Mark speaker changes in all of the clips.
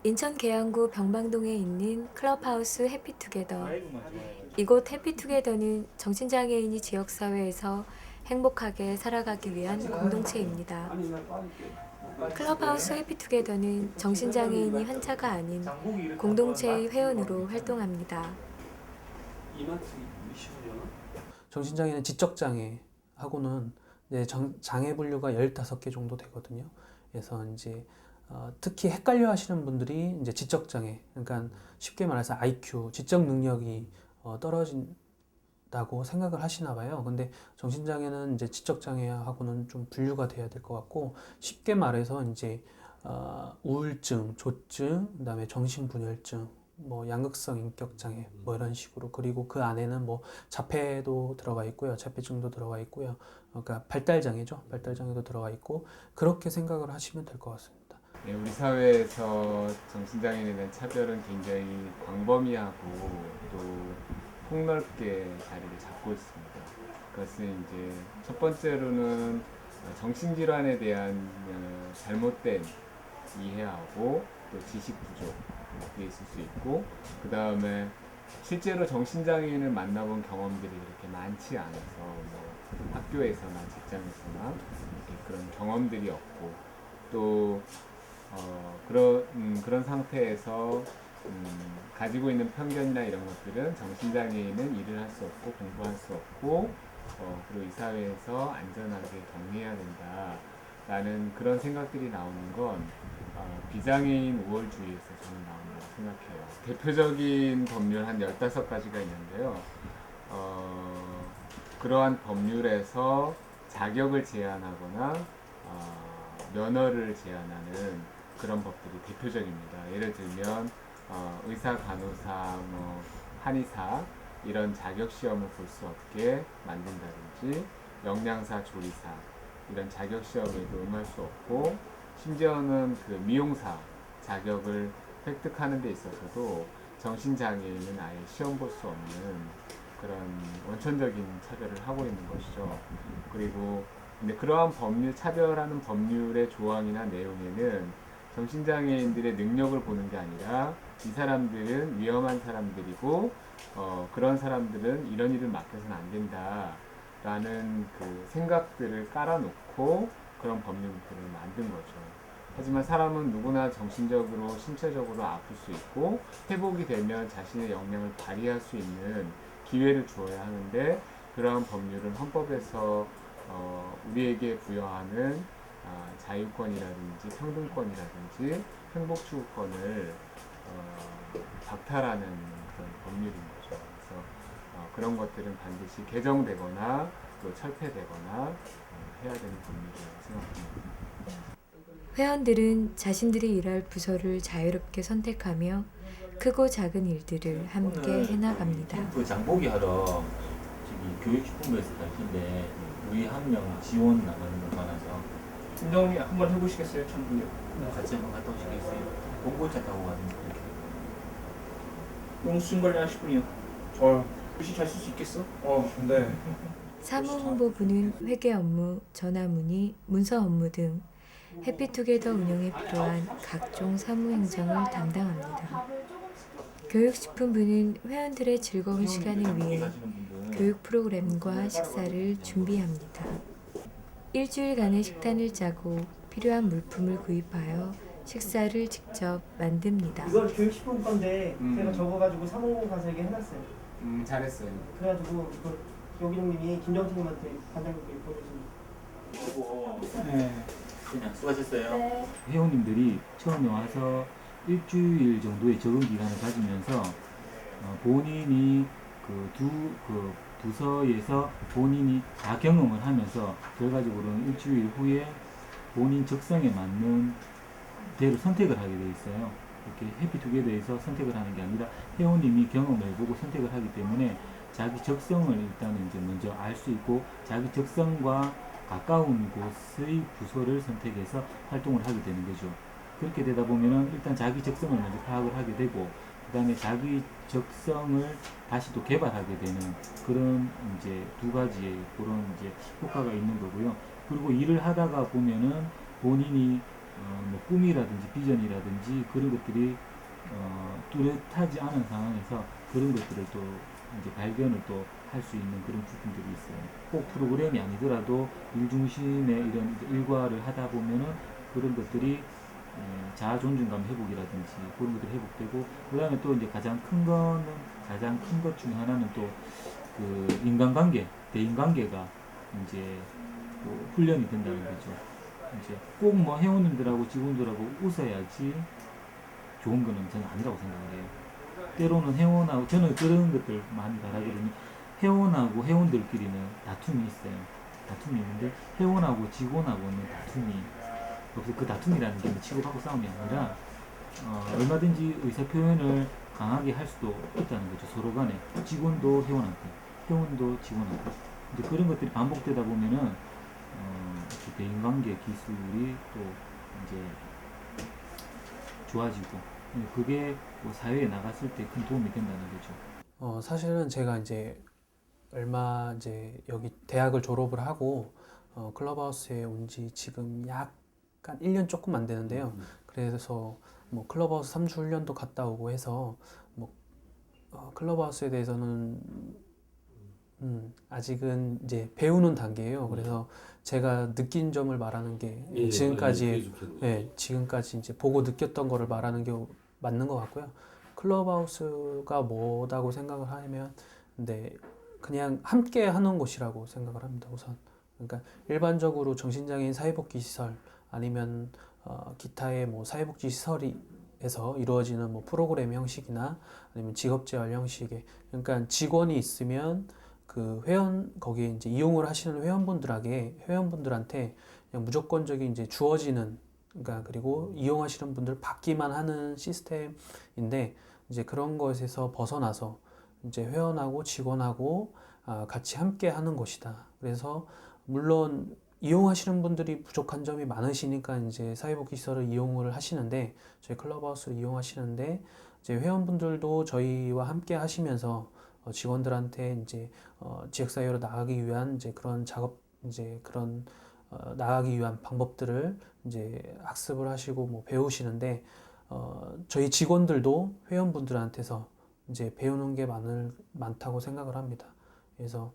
Speaker 1: 인천 계양구 병방동에 있는 클럽하우스 해피투게더. 이곳 해피투게더는 정신장애인이 지역사회에서 행복하게 살아가기 위한 공동체입니다. 클럽하우스 해피투게더는 정신장애인이 환자가 아닌 공동체의 회원으로 활동합니다.
Speaker 2: 정신장애는 지적장애하고는 이제 장애 분류가 15개 정도 되거든요. 그래서 이제 특히 헷갈려 하시는 분들이 이제 지적장애, 그러니까 쉽게 말해서 IQ, 지적 능력이 떨어진다고 생각을 하시나 봐요. 근데 정신장애는 이제 지적장애하고는 좀 분류가 돼야 될 것 같고, 쉽게 말해서 이제 우울증, 조증, 그다음에 정신분열증, 뭐 양극성 인격장애 뭐 이런 식으로, 그리고 그 안에는 뭐 자폐도 들어가 있고요, 자폐증도 들어가 있고요, 그러니까 발달장애죠, 발달장애도 들어가 있고, 그렇게 생각을 하시면 될 것 같습니다.
Speaker 3: 네, 우리 사회에서 정신장애인에 대한 차별은 굉장히 광범위하고 또 폭넓게 자리를 잡고 있습니다. 그것은 이제 첫 번째로는 정신질환에 대한 잘못된 이해하고 또 지식 부족이 있을 수 있고, 그 다음에 실제로 정신장애인을 만나본 경험들이 그렇게 많지 않아서 뭐 학교에서나 직장에서나 이렇게 그런 경험들이 없고, 또 그런 상태에서 가지고 있는 편견이나 이런 것들은 정신장애인은 일을 할 수 없고 공부할 수 없고 그리고 이 사회에서 안전하게 격리해야 된다라는 그런 생각들이 나오는 건 비장애인 우월주의에서 저는 나온다고 생각해요. 대표적인 법률 한 15가지가 있는데요. 그러한 법률에서 자격을 제한하거나 면허를 제한하는 그런 법들이 대표적입니다. 예를 들면 의사, 간호사, 뭐 한의사 이런 자격 시험을 볼 수 없게 만든다든지, 영양사, 조리사 이런 자격 시험에도 응할 수 없고, 심지어는 그 미용사 자격을 획득하는 데 있어서도 정신장애인은 아예 시험 볼 수 없는 그런 원천적인 차별을 하고 있는 것이죠. 그리고 근데 그러한 법률, 차별하는 법률의 조항이나 내용에는 정신장애인들의 능력을 보는 게 아니라 이 사람들은 위험한 사람들이고 그런 사람들은 이런 일을 맡겨서는 안 된다라는 그 생각들을 깔아놓고 그런 법률들을 만든 거죠. 하지만 사람은 누구나 정신적으로, 신체적으로 아플 수 있고 회복이 되면 자신의 역량을 발휘할 수 있는 기회를 주어야 하는데, 그러한 법률은 헌법에서 우리에게 부여하는 자유권이라든지 평등권이라든지 행복추구권을 박탈하는 그런 법률인 거죠. 그래서 그런 것들은 반드시 개정되거나 또 철폐되거나 해야 되는 법률이라고 생각합니다.
Speaker 1: 회원들은 자신들이 일할 부서를 자유롭게 선택하며 크고 작은 일들을 함께 해나갑니다.
Speaker 4: 그 장보기 하러 저기 교육식품부에서 갈 텐데 우리 한 명 지원 나가는 거 많아서
Speaker 5: 팀장님 한번 해보시겠어요? 참고요.
Speaker 4: 같이 한번 갔다 오시겠어요? 봉고차 타고 가는 거 이렇게.
Speaker 5: 너무 수행 관리하시군요. 글씨 잘 쓸 수 있겠어?
Speaker 6: 네.
Speaker 1: 사무홍보부는 회계 업무, 전화 문의, 문서 업무 등 해피투게더 운영에 필요한 각종 사무행정을 담당합니다. 교육식품부는 회원들의 즐거운 시간을 위해 교육 프로그램과 식사를 준비합니다. 일주일간의 식단을 짜고 필요한 물품을 구입하여 식사를 직접 만듭니다.
Speaker 7: 이건 교육식품 건데 제가 적어가지고 사무공 가서 얘기해놨어요.
Speaker 3: 잘했어요.
Speaker 7: 그래가지고 이거 여기님이 김정태님한테 반장님께 보내주면.
Speaker 5: 네.
Speaker 4: 그냥 수고하셨어요.
Speaker 1: 네.
Speaker 4: 회원님들이 처음에 와서 일주일 정도의 적응 기간을 가지면서 본인이 그 부서에서 본인이 다 경험을 하면서 결과적으로는 일주일 후에 본인 적성에 맞는 대로 선택을 하게 돼 있어요. 이렇게 해피투게더에서 선택을 하는 게 아니라 회원님이 경험을 해보고 선택을 하기 때문에 자기 적성을 일단은 이제 먼저 알 수 있고, 자기 적성과 가까운 곳의 부서를 선택해서 활동을 하게 되는 거죠. 그렇게 되다 보면은 일단 자기 적성을 먼저 파악을 하게 되고, 그 다음에 자기 적성을 다시 또 개발하게 되는 그런 이제 두 가지의 그런 이제 효과가 있는 거고요. 그리고 일을 하다가 보면은 본인이 뭐 꿈이라든지 비전이라든지 그런 것들이 뚜렷하지 않은 상황에서 그런 것들을 또 이제 발견을 또 할 수 있는 그런 부분들이 있어요. 꼭 프로그램이 아니더라도 일 중심의 이런 이제 일과를 하다 보면은 그런 것들이 자아 존중감 회복이라든지 그런 것들이 회복되고, 그 다음에 또 이제 가장 큰 것 중에 하나는 또 그 인간관계, 대인관계가 이제 또 훈련이 된다는 거죠. 이제 꼭 뭐 회원님들하고 직원들하고 웃어야지 좋은 거는 저는 아니라고 생각을 해요. 때로는 회원하고, 저는 그런 것들 많이 바라거든요. 회원하고 회원들끼리는 다툼이 있어요. 다툼이 있는데 회원하고 직원하고는 다툼이 없어요. 그 다툼이라는 게 치고받고 싸움이 아니라 얼마든지 의사 표현을 강하게 할 수도 있다는 거죠. 서로 간에 직원도 회원한테, 회원도 직원한테. 이제 그런 것들이 반복되다 보면은 대인관계 기술이 또 이제 좋아지고, 그게 뭐 사회에 나갔을 때 큰 도움이 된다는 거죠.
Speaker 2: 사실은 제가 이제 얼마 이제 여기 대학을 졸업을 하고 클럽하우스에 온 지 지금 약간 1년 조금 안 되는데요. 그래서 뭐 클럽하우스 3주 훈련도 갔다 오고 해서 뭐 클럽하우스에 대해서는 아직은 이제 배우는 단계예요. 그래서 제가 느낀 점을 말하는 게 지금까지 지금까지 이제 보고 느꼈던 거를 말하는 게 맞는 것 같고요. 클럽하우스가 뭐다고 생각을 하면, 근데 그냥 함께 하는 곳이라고 생각을 합니다. 우선 그러니까 일반적으로 정신장애인 사회복지 시설 아니면 기타의 뭐 사회복지 시설에서 이루어지는 뭐 프로그램 형식이나 아니면 직업재활 형식의, 그러니까 직원이 있으면 그 거기에 이제 이용을 하시는 회원분들한테 그냥 무조건적인 이제 주어지는, 그러니까 그리고 이용하시는 분들 받기만 하는 시스템인데, 이제 그런 것에서 벗어나서 이제 회원하고 직원하고 같이 함께 하는 것이다. 그래서 물론 이용하시는 분들이 부족한 점이 많으시니까 이제 사회복지 시설을 이용을 하시는데, 저희 클럽하우스를 이용하시는데, 이제 회원분들도 저희와 함께 하시면서 직원들한테 이제 지역사회로 나가기 위한 이제 그런 나가기 위한 방법들을 이제 학습을 하시고 뭐 배우시는데, 저희 직원들도 회원분들한테서 이제 배우는 게 많다고 생각을 합니다. 그래서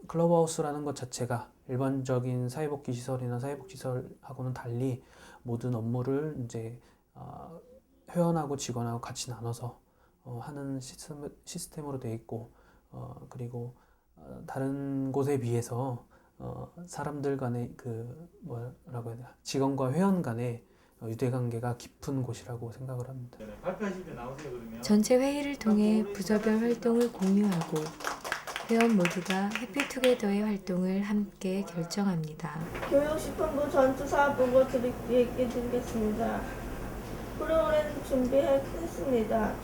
Speaker 2: 클럽하우스라는 것 자체가 일반적인 사회복지 시설이나 사회복지 시설하고는 달리 모든 업무를 이제 회원하고 직원하고 같이 나눠서 하는 시스템으로 되어 있고, 그리고 다른 곳에 비해서 사람들 간의 그 뭐라고 해야 되나, 직원과 회원 간의 유대관계가 깊은 곳이라고 생각을 합니다.
Speaker 5: 발표하실 때 나오세요 그러면.
Speaker 1: 전체 회의를 통해 부서별 활동을 공유하고 회원 모두가 해피투게더의 활동을 함께 결정합니다.
Speaker 6: 교육식품부 전투사 보고 얘기 드리겠습니다. 프로그램 준비했습니다.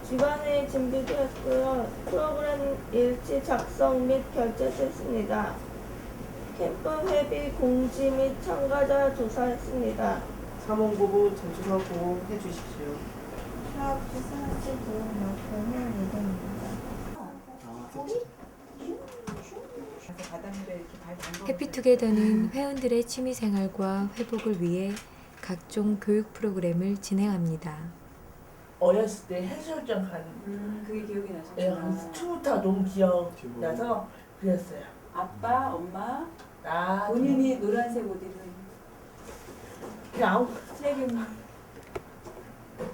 Speaker 6: 주간회의 준비도 했고요. 프로그램 일지 작성 및 결제됐습니다. 캠프 회비 공지 및 참가자 조사했습니다.
Speaker 7: 사몽부부 전투사 보고 해주십시오.
Speaker 6: 사업 주사지도 맡겨놓을 예정입니다.
Speaker 1: 해피투게더는 회원들의 취미생활과 회복을 위해 각종 교육 프로그램을 진행합니다.
Speaker 8: 어렸을 때 해수욕장 간
Speaker 9: 그게 기억이
Speaker 8: 예,
Speaker 9: 나셨구나.
Speaker 8: 추부터 너무 기억나서 그랬어요.
Speaker 9: 아빠, 엄마,
Speaker 8: 나
Speaker 9: 본인이 노란색 옷 입은
Speaker 8: 그냥
Speaker 9: 세 개만.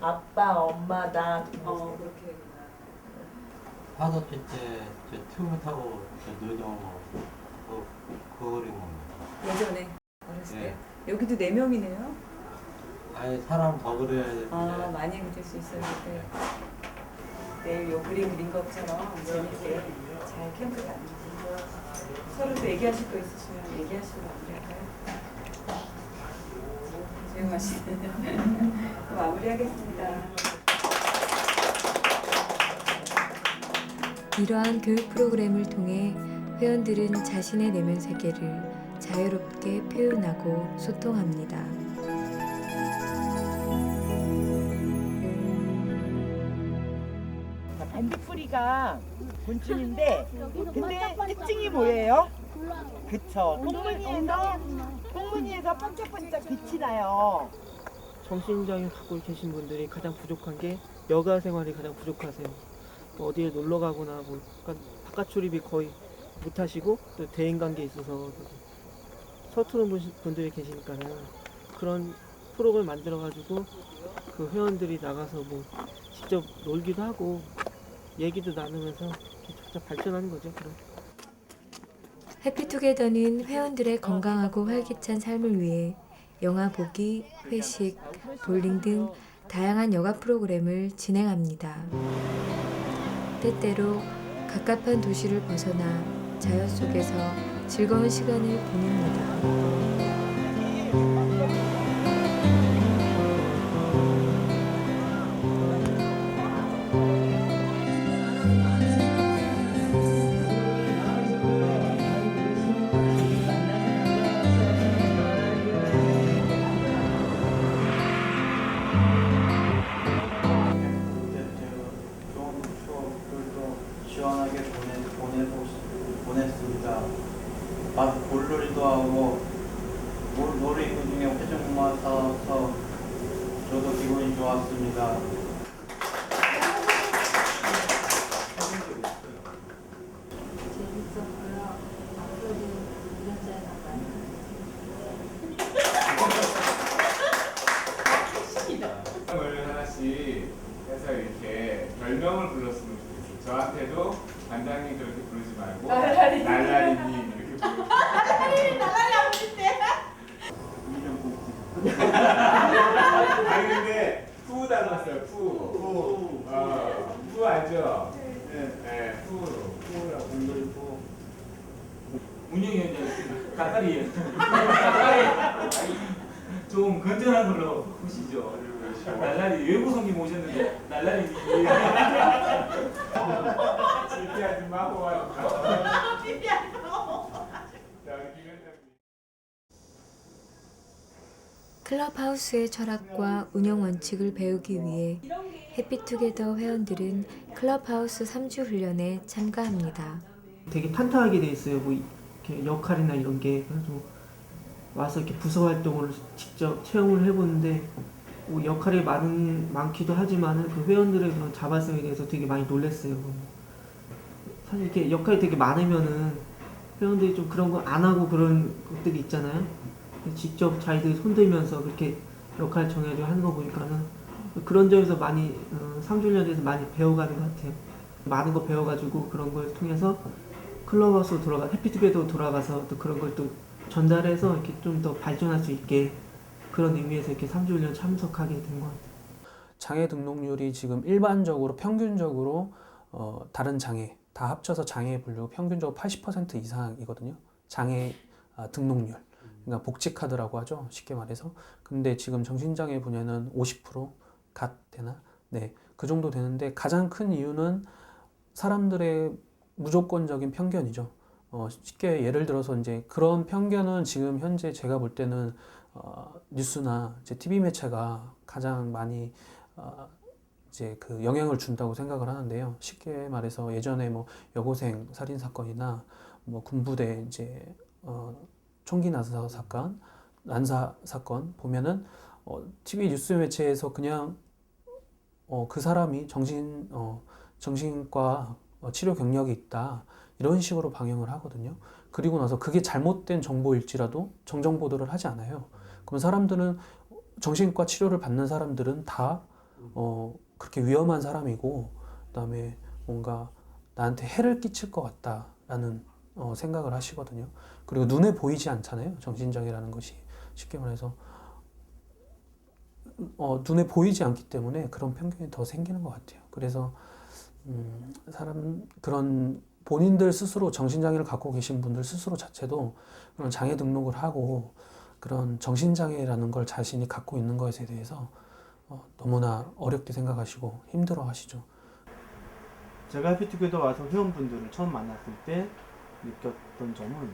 Speaker 8: 아빠, 엄마, 나
Speaker 9: 그렇게.
Speaker 10: 다섯 째 저 튜브 타고 저 노정 그거 그리고
Speaker 9: 예전에 어렸을
Speaker 10: 예.
Speaker 9: 때. 여기도 4명이네요.
Speaker 10: 아예 사람 더 그려야 되는데
Speaker 9: 많이 그릴 수 있었는데 내일 요 그림 그린 것처럼 재밌게 잘 캠프 다니지. 서로 또 얘기하실 거 있으시면 얘기하시고 마무리할까요? 조용하시네. 마무리하겠습니다.
Speaker 1: 이러한 교육 프로그램을 통해 회원들은 자신의 내면 세계를 자유롭게 표현하고 소통합니다.
Speaker 11: 반딧불이가 곤충인데 근데 특징이 뭐예요? 그쵸. 꽁무니에서 번쩍번쩍 빛이 나요.
Speaker 7: 정신장애 갖고 계신 분들이 가장 부족한 게 여가 생활이 가장 부족하세요. 뭐 어디에 놀러 가거나 뭐 그러니까 바깥 출입이 거의 못 하시고 또 대인 관계에 있어서 서투른 분들이 계시니까는 그런 프로그램을 만들어 가지고 그 회원들이 나가서 뭐 직접 놀기도 하고 얘기도 나누면서 이렇게 발전하는 거죠. 그럼.
Speaker 1: 해피투게더는 회원들의 건강하고 활기찬 삶을 위해 영화 보기, 회식, 볼링 등 다양한 여가 프로그램을 진행합니다. 때때로 갑갑한 도시를 벗어나 자연 속에서 즐거운 시간을 보냅니다.
Speaker 10: 좋은 추억들도 시원하게 보냈습니다. 볼놀이도 하고 놀이 그중에 회전목마 타서 저도 기분이 좋았습니다.
Speaker 6: 재밌었고요. 앞으로도 이런저런
Speaker 3: 별명을 하나씩 해서 이렇게 별명을 불렀으면 좋겠어요. 저한테도 반장님 그렇게 부르지 말고 날라리님 이렇게 부르고.
Speaker 6: 날라리 아버지인데.
Speaker 3: 아니 근데 푸 닮았어요. 푸 알죠? 네, 푸라고.
Speaker 4: 공돌이 푸. 운영이 이제 가까리 좀 건전한 걸로 보시죠. 날라리 외부 손님 오셨는데 날라리
Speaker 3: 실패하지 마고 와요.
Speaker 1: 클럽하우스의 철학과 운영 원칙을 배우기 위해 해피투게더 회원들은 클럽하우스 3주 훈련에 참가합니다.
Speaker 7: 되게 탄탄하게 돼 있어요. 뭐 이렇게 역할이나 이런 게 그래서 와서 이렇게 부서 활동을 직접 체험을 해보는데 뭐 역할이 많기도 하지만은 그 회원들의 그런 자발성에 대해서 되게 많이 놀랐어요. 사실 이렇게 역할이 되게 많으면은 회원들이 좀 그런 거 안 하고 그런 것들이 있잖아요. 직접 자기들이 손들면서 그렇게 역할 정해져 하는 거 보니까는 그런 점에서 많이 3주년에서 많이 배워가는 것 같아요. 많은 거 배워가지고 그런 걸 통해서 클럽하우스 해피투게더 돌아가서 또 그런 걸 또 전달해서 이렇게 좀 더 발전할 수 있게 그런 의미에서 이렇게 3주 훈련 참석하게 된 것 같아요.
Speaker 2: 장애 등록률이 지금 일반적으로 평균적으로 다른 장애 다 합쳐서 장애에 분류고 평균적으로 80% 이상이거든요. 장애 등록률. 그러니까 복지카드라고 하죠. 쉽게 말해서. 근데 지금 정신장애 분야는 50% 갓 되나? 네, 그 정도 되는데 가장 큰 이유는 사람들의 무조건적인 편견이죠. 쉽게 예를 들어서 이제 그런 편견은 지금 현재 제가 볼 때는 뉴스나 이제 TV 매체가 가장 많이 이제 그 영향을 준다고 생각을 하는데요. 쉽게 말해서 예전에 뭐 여고생 살인 사건이나 뭐 군부대 이제 총기 난사 사건, 난사 사건 보면은 TV 뉴스 매체에서 그냥 그 사람이 정신과 치료 경력이 있다 이런 식으로 방영을 하거든요. 그리고 나서 그게 잘못된 정보일지라도 정정 보도를 하지 않아요. 그럼 사람들은 정신과 치료를 받는 사람들은 다 그렇게 위험한 사람이고 그다음에 뭔가 나한테 해를 끼칠 것 같다라는 생각을 하시거든요. 그리고 눈에 보이지 않잖아요. 정신장애라는 것이 쉽게 말해서 눈에 보이지 않기 때문에 그런 편견이 더 생기는 것 같아요. 그래서 그런 본인들 스스로 정신장애를 갖고 계신 분들 스스로 자체도 그런 장애 등록을 하고 그런 정신장애라는 걸 자신이 갖고 있는 것에 대해서 너무나 어렵게 생각하시고 힘들어 하시죠.
Speaker 7: 제가 해피투게더 와서 회원분들을 처음 만났을 때 느꼈던 점은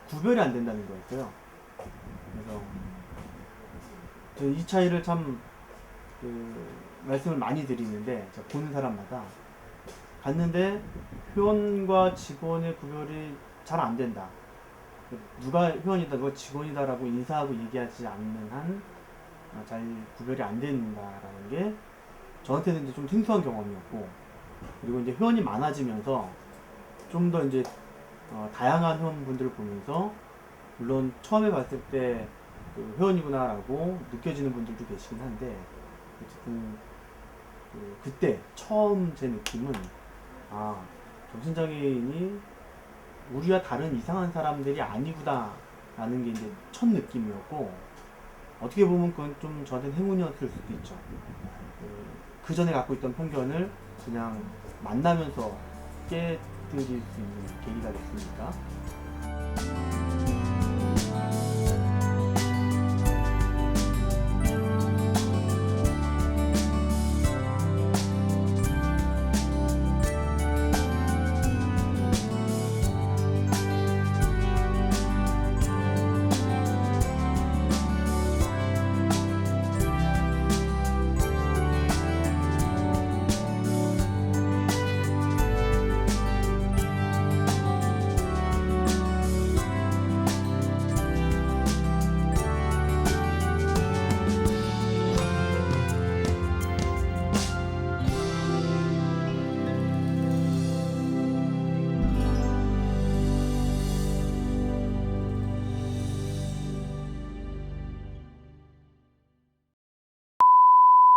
Speaker 7: 구별이 안 된다는 거였어요. 그래서 저 이 차이를 참 말씀을 많이 드리는데 보는 사람마다
Speaker 12: 갔는데 회원과 직원의 구별이 잘 안 된다. 누가 회원이다, 누가 직원이다라고 인사하고 얘기하지 않는 한 잘 구별이 안 된다라는 게 저한테는 이제 좀 생소한 경험이었고, 그리고 이제 회원이 많아지면서 좀 더 이제 다양한 회원분들을 보면서 물론 처음에 봤을 때 그 회원이구나라고 느껴지는 분들도 계시긴 한데, 어쨌든 그때 처음 제 느낌은 아, 정신장애인이 우리와 다른 이상한 사람들이 아니구나 라는 게 이제 첫 느낌이었고, 어떻게 보면 그건 좀 저한테는 행운이었을 수도 있죠. 그 전에 갖고 있던 편견을 그냥 만나면서 깨뜨릴 수 있는 계기가 됐으니까.